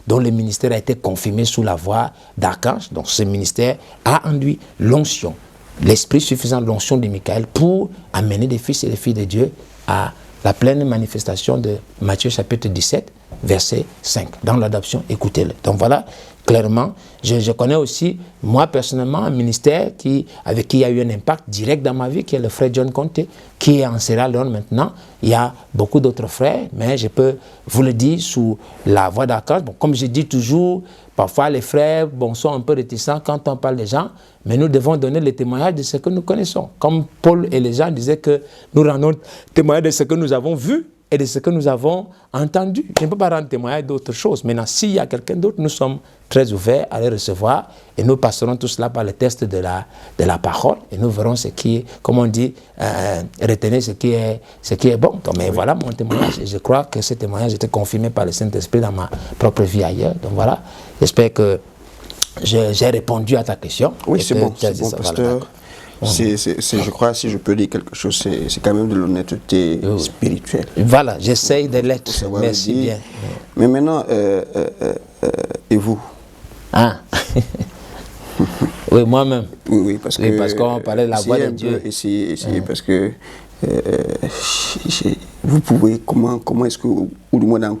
dont le ministère a été confirmé sous la voix d'archange. Donc ce ministère a en lui l'onction, l'esprit suffisant, l'onction de Michael pour amener des fils et des filles de Dieu à la pleine manifestation de Matthieu chapitre 17, verset 5. Dans l'adoption, écoutez-le. Donc voilà, clairement, je connais aussi, moi personnellement, un ministère avec qui il y a eu un impact direct dans ma vie, qui est le frère John Conte, qui est en Sierra Leone maintenant. Il y a beaucoup d'autres frères, mais je peux vous le dire sous la voix d'archange. Bon, comme je dis toujours, parfois les frères sont un peu réticents quand on parle des gens, mais nous devons donner le témoignage de ce que nous connaissons. Comme Paul et les gens disaient que nous rendons témoignage de ce que nous avons vu et de ce que nous avons entendu. Je ne peux pas rendre témoignage d'autres choses. Maintenant, s'il y a quelqu'un d'autre, nous sommes très ouverts à les recevoir et nous passerons tout cela par le test de la parole et nous verrons ce qui est, comme on dit, retenez ce qui est bon. Donc, mais voilà mon témoignage et je crois que ce témoignage était confirmé par le Saint-Esprit dans ma propre vie ailleurs. Donc voilà, j'espère que j'ai répondu à ta question. Oui, c'est bon, pasteur. Je crois, si je peux dire quelque chose, c'est quand même de l'honnêteté spirituelle. Voilà, j'essaye de l'être. Merci bien. Mais maintenant, et vous? Ah oui, moi-même. Oui, parce qu'on parlait de la voix de Dieu. Essayez, parce que vous pouvez, comment est-ce que, ou du moins dans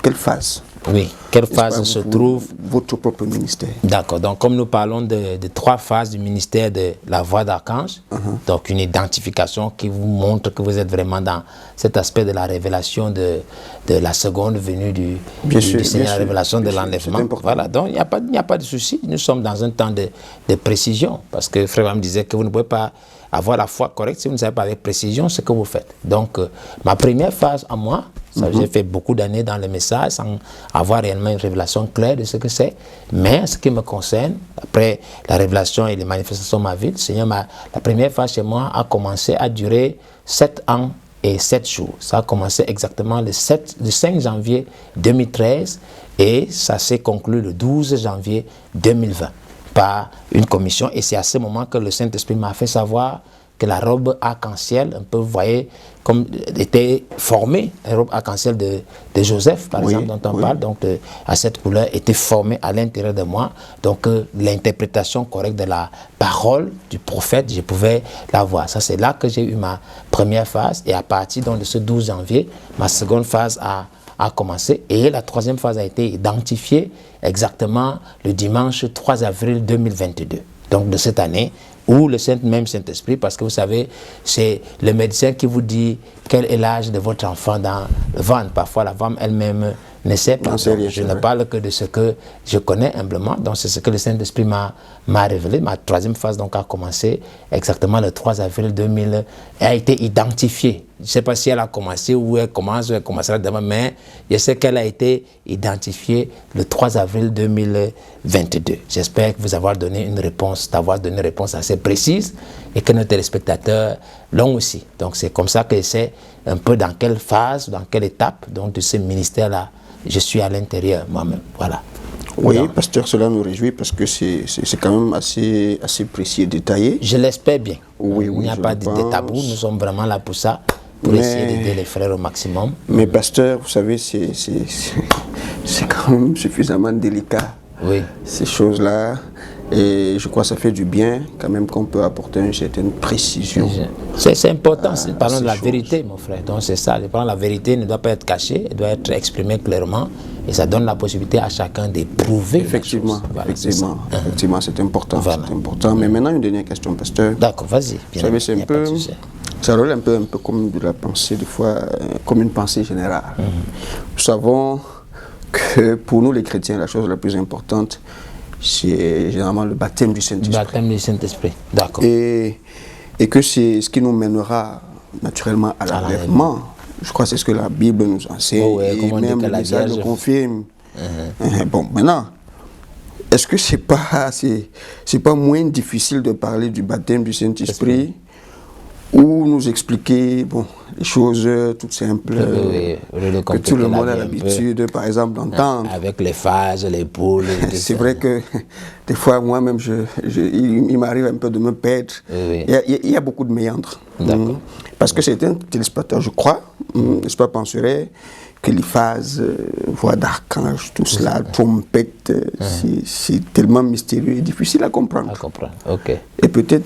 quelle phase Oui, quelle phase N'est-ce se pas, trouve? votre propre ministère. D'accord, donc comme nous parlons de 3 phases du ministère de la voix d'archange, donc une identification qui vous montre que vous êtes vraiment dans cet aspect de la révélation de la seconde venue du Seigneur, la révélation de l'enlèvement. Voilà, donc il n'y a pas de souci, nous sommes dans un temps de précision, parce que Frère me disait que vous ne pouvez pas avoir la foi correcte si vous ne savez pas avec précision ce que vous faites. Donc ma première phase à moi, j'ai fait beaucoup d'années dans le message sans avoir réellement une révélation claire de ce que c'est. Mais ce qui me concerne, après la révélation et les manifestations de ma vie, le Seigneur la première phase chez moi a commencé à durer 7 ans et 7 jours. Ça a commencé exactement le 5 janvier 2013 et ça s'est conclu le 12 janvier 2020 par une commission. Et c'est à ce moment que le Saint-Esprit m'a fait savoir que la robe arc-en-ciel, un peu, vous voyez, comme était formée, la robe arc-en-ciel de Joseph, par exemple, dont on parle, donc à cette couleur, était formée à l'intérieur de moi. Donc l'interprétation correcte de la parole du prophète, je pouvais la voir. Ça, c'est là que j'ai eu ma première phase. Et à partir donc, de ce 12 janvier, ma seconde phase a commencé. Et la troisième phase a été identifiée exactement le dimanche 3 avril 2022. Donc de cette année, ou le même Saint-Esprit, parce que vous savez, c'est le médecin qui vous dit quel est l'âge de votre enfant dans le ventre. Parfois, la femme elle-même ne sait pas. Je ne parle que de ce que je connais humblement. Donc, c'est ce que le Saint-Esprit m'a révélé. Ma troisième phase donc, a commencé exactement le 3 avril 2000. Elle a été identifiée. Je ne sais pas si elle a commencé ou elle commencera demain, mais je sais qu'elle a été identifiée le 3 avril 2022. J'espère que vous avoir donné une réponse, assez précise et que nos téléspectateurs l'ont aussi. Donc c'est comme ça que je sais un peu dans quelle phase, dans quelle étape donc, de ce ministère-là je suis à l'intérieur moi-même. Voilà. Oui, pasteur, cela nous réjouit parce que c'est quand même assez précis et détaillé. Je l'espère bien. Oui, il n'y a pas de tabou, nous sommes vraiment là pour ça, pour essayer d'aider les frères au maximum. Mais pasteur, vous savez, c'est quand même suffisamment délicat, ces choses-là. Et je crois que ça fait du bien quand même qu'on peut apporter une certaine précision. C'est important, parlons de la vérité, mon frère. Donc c'est ça, la vérité ne doit pas être cachée, elle doit être exprimée clairement. Et ça donne la possibilité à chacun d'éprouver. Effectivement, voilà, effectivement, c'est important. Voilà. C'est important. Mais maintenant, une dernière question, pasteur. D'accord, vas-y. Vous savez, c'est un peu... Ça relève un peu comme de la pensée, des fois, comme une pensée générale. Nous savons que pour nous, les chrétiens, la chose la plus importante, c'est généralement le baptême du Saint-Esprit. Le baptême du Saint-Esprit, d'accord. Et que c'est ce qui nous mènera naturellement à l'enlèvement. Je crois que c'est ce que la Bible nous enseigne. Et même le message le confirme. Bon, maintenant, est-ce que c'est pas moins difficile de parler du baptême du Saint-Esprit ou nous expliquer les choses toutes simples que tout le monde a l'habitude, par exemple, d'entendre. Avec les phases, les poules. C'est vrai que des fois, moi-même, il m'arrive un peu de me perdre. Il y a beaucoup de méandres. Parce que certains téléspectateurs, je crois, n'est-ce pas, penseraient que les phases, voix d'archange, tout cela, trompette, c'est tellement mystérieux et difficile à comprendre. Et peut-être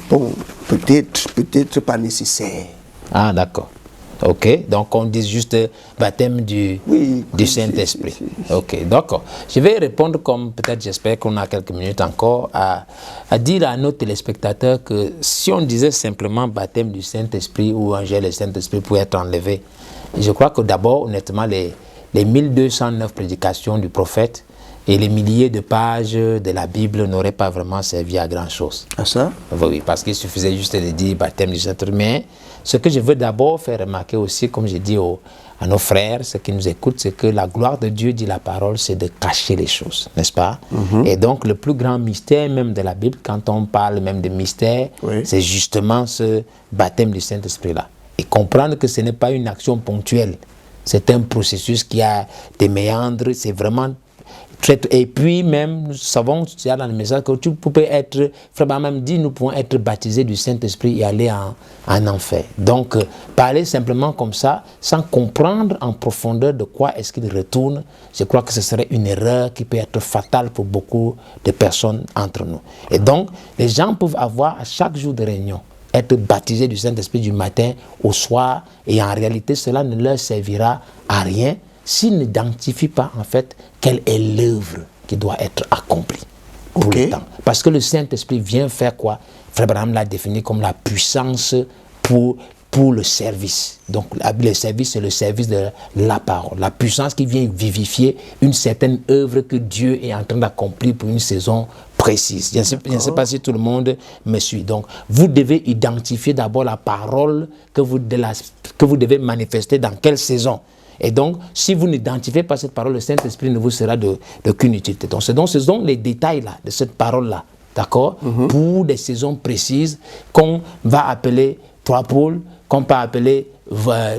pas nécessaire. Ah, d'accord. Ok, donc on dit juste baptême du Saint-Esprit. Ok, d'accord. Je vais répondre comme peut-être, j'espère qu'on a quelques minutes encore, à dire à nos téléspectateurs que si on disait simplement baptême du Saint-Esprit ou angèle du Saint-Esprit pour être enlevé, je crois que d'abord, honnêtement, les 1209 prédications du prophète et les milliers de pages de la Bible n'auraient pas vraiment servi à grand-chose. Ah ça? Oui, parce qu'il suffisait juste de dire baptême du Saint-Esprit. Mais ce que je veux d'abord faire remarquer aussi, comme j'ai dit à nos frères, ceux qui nous écoutent, c'est que la gloire de Dieu, dit la parole, c'est de cacher les choses, n'est-ce pas? Et donc, le plus grand mystère même de la Bible, quand on parle même de mystère, c'est justement ce baptême du Saint-Esprit-là. Et comprendre que ce n'est pas une action ponctuelle. C'est un processus qui a des méandres, c'est vraiment très... Et puis même, nous savons, il y a dans le message que tu peux être, Frère même dit, nous pouvons être baptisés du Saint-Esprit et aller en enfer. Donc, parler simplement comme ça, sans comprendre en profondeur de quoi est-ce qu'il retourne, je crois que ce serait une erreur qui peut être fatale pour beaucoup de personnes entre nous. Et donc, les gens peuvent avoir à chaque jour de réunion, être baptisés du Saint-Esprit du matin au soir, et en réalité, cela ne leur servira à rien s'il n'identifie pas en fait quelle est l'œuvre qui doit être accomplie pour le temps. Parce que le Saint-Esprit vient faire quoi? Frère Branham l'a défini comme la puissance pour le service. Donc le service, c'est le service de la parole. La puissance qui vient vivifier une certaine œuvre que Dieu est en train d'accomplir pour une saison précise. Je ne sais pas si tout le monde me suit. Donc, vous devez identifier d'abord la parole que vous devez manifester dans quelle saison. Et donc, si vous n'identifiez pas cette parole, le Saint-Esprit ne vous sera d'aucune utilité. Donc, ce sont les détails là, de cette parole-là, d'accord, pour des saisons précises qu'on va appeler 3 pôles, qu'on peut appeler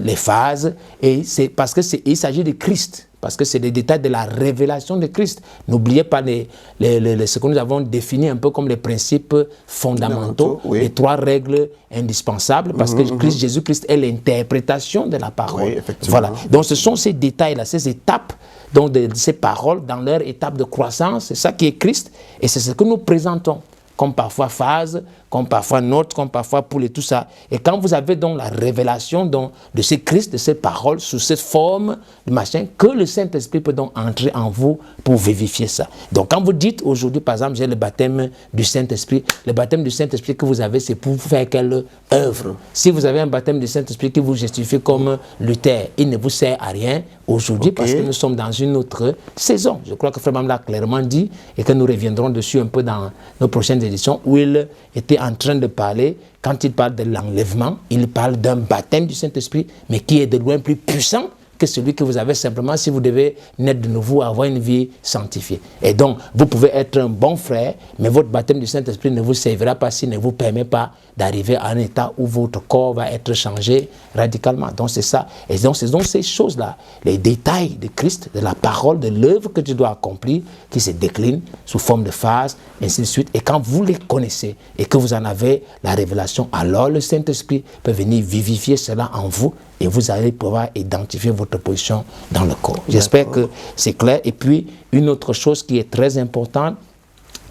les phases, et c'est parce qu'il s'agit de Christ, parce que c'est des détails de la révélation de Christ. N'oubliez pas ce que nous avons défini un peu comme les principes fondamentaux, oui. Les 3 règles indispensables, parce que Jésus-Christ est l'interprétation de la parole. Oui, voilà. Donc ce sont ces détails-là, ces étapes, donc de ces paroles dans leur étape de croissance, c'est ça qui est Christ, et c'est ce que nous présentons. Comme parfois phase, comme parfois note, comme parfois poule et tout ça. Et quand vous avez donc la révélation donc, de ces Christ, de ces paroles, sous cette forme de machin, que le Saint-Esprit peut donc entrer en vous pour vivifier ça. Donc quand vous dites aujourd'hui, par exemple, j'ai le baptême du Saint-Esprit, le baptême du Saint-Esprit que vous avez, c'est pour faire quelle œuvre? Si vous avez un baptême du Saint-Esprit qui vous justifie comme Luther, il ne vous sert à rien aujourd'hui parce que nous sommes dans une autre saison. Je crois que Frère Branham l'a clairement dit et que nous reviendrons dessus un peu dans nos prochaines éditions où il était en train de parler, quand il parle de l'enlèvement, il parle d'un baptême du Saint-Esprit, mais qui est de loin plus puissant que celui que vous avez simplement si vous devez naître de nouveau, avoir une vie sanctifiée. Et donc, vous pouvez être un bon frère, mais votre baptême du Saint-Esprit ne vous servira pas s'il ne vous permet pas d'arriver à un état où votre corps va être changé radicalement. Donc, c'est ça. Et donc, c'est donc ces choses-là, les détails de Christ, de la parole, de l'œuvre que tu dois accomplir, qui se déclinent sous forme de phase, ainsi de suite. Et quand vous les connaissez et que vous en avez la révélation, alors le Saint-Esprit peut venir vivifier cela en vous et vous allez pouvoir identifier votre position dans le corps. J'espère que c'est clair. Et puis, une autre chose qui est très importante,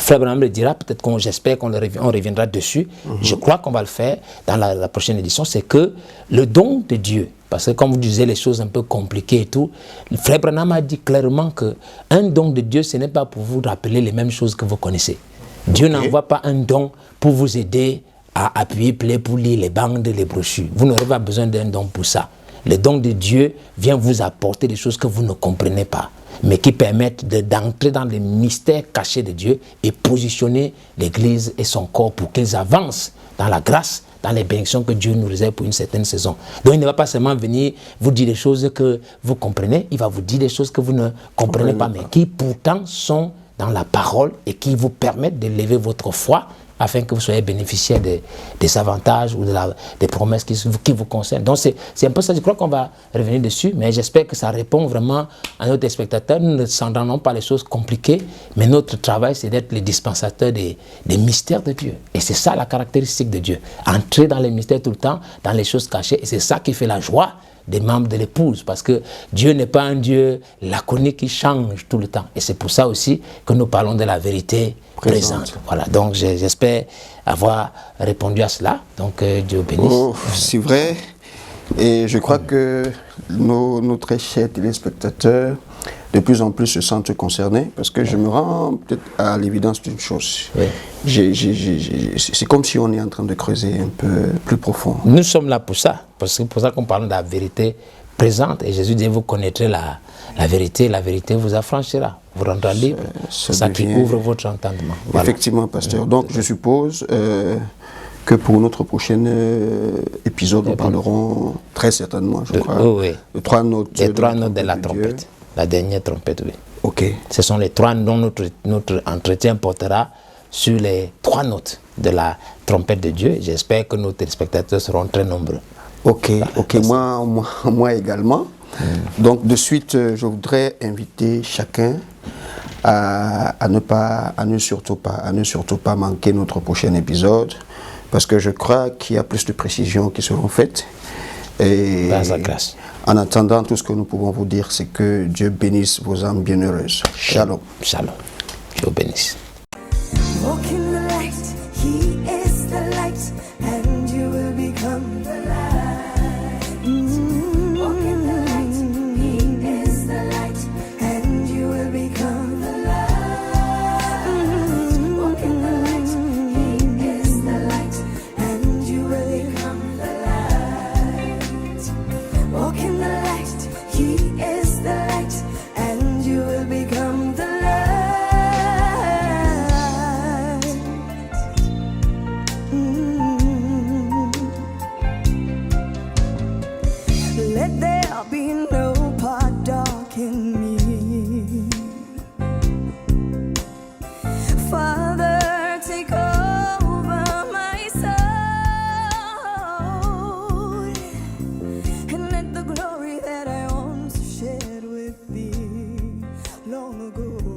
Frère Branham le dira, peut-être j'espère qu'on reviendra dessus. Je crois qu'on va le faire dans la prochaine édition, c'est que le don de Dieu, parce que comme vous disiez les choses un peu compliquées et tout, Frère Branham a dit clairement qu'un don de Dieu, ce n'est pas pour vous rappeler les mêmes choses que vous connaissez. Dieu n'envoie pas un don pour vous aider à appuyer play pour lire les bandes, les brochures. Vous n'aurez pas besoin d'un don pour ça. Le don de Dieu vient vous apporter des choses que vous ne comprenez pas, mais qui permettent d'entrer dans les mystères cachés de Dieu et positionner l'Église et son corps pour qu'ils avancent dans la grâce, dans les bénédictions que Dieu nous réserve pour une certaine saison. Donc il ne va pas seulement venir vous dire des choses que vous comprenez, il va vous dire des choses que vous ne comprenez pas, mais qui pourtant sont dans la parole et qui vous permettent d'élever votre foi afin que vous soyez bénéficiaire des avantages ou des promesses qui vous concernent. Donc c'est un peu ça, je crois qu'on va revenir dessus, mais j'espère que ça répond vraiment à nos téléspectateurs. Nous ne s'entendons pas les choses compliquées, mais notre travail c'est d'être les dispensateurs des mystères de Dieu. Et c'est ça la caractéristique de Dieu, entrer dans les mystères tout le temps, dans les choses cachées, et c'est ça qui fait la joie des membres de l'épouse, parce que Dieu n'est pas un Dieu laconique qui change tout le temps. Et c'est pour ça aussi que nous parlons de la vérité présente. Voilà, donc j'espère avoir répondu à cela. Donc Dieu bénisse. Oh, c'est vrai. Et je crois que nos très chers téléspectateurs de plus en plus se sentent concernés, parce que je me rends peut-être à l'évidence d'une chose. Oui. C'est comme si on est en train de creuser un peu plus profond. Nous sommes là pour ça, parce que c'est pour ça qu'on parle de la vérité présente. Et Jésus dit, vous connaîtrez la vérité vous affranchira, vous rendra libre. C'est ça qui ouvre votre entendement. Voilà. Effectivement, pasteur. Donc je suppose que pour notre prochain épisode, nous parlerons très certainement, je crois, de 3 notes. Les 3 notes de la trompette. La dernière trompette, oui. Ok. Ce sont les 3 dont notre entretien portera sur les 3 notes de la trompette de Dieu. J'espère que nos téléspectateurs seront très nombreux. Ok, ok. Moi également. Donc de suite, je voudrais inviter chacun à ne surtout pas manquer notre prochain épisode, parce que je crois qu'il y a plus de précisions qui seront faites. Et par sa grâce. En attendant, tout ce que nous pouvons vous dire, c'est que Dieu bénisse vos âmes bienheureuses. Shalom. Shalom. Dieu bénisse. Walk in the light, He is the light, and you will become the light. Walk in the light, He is the go.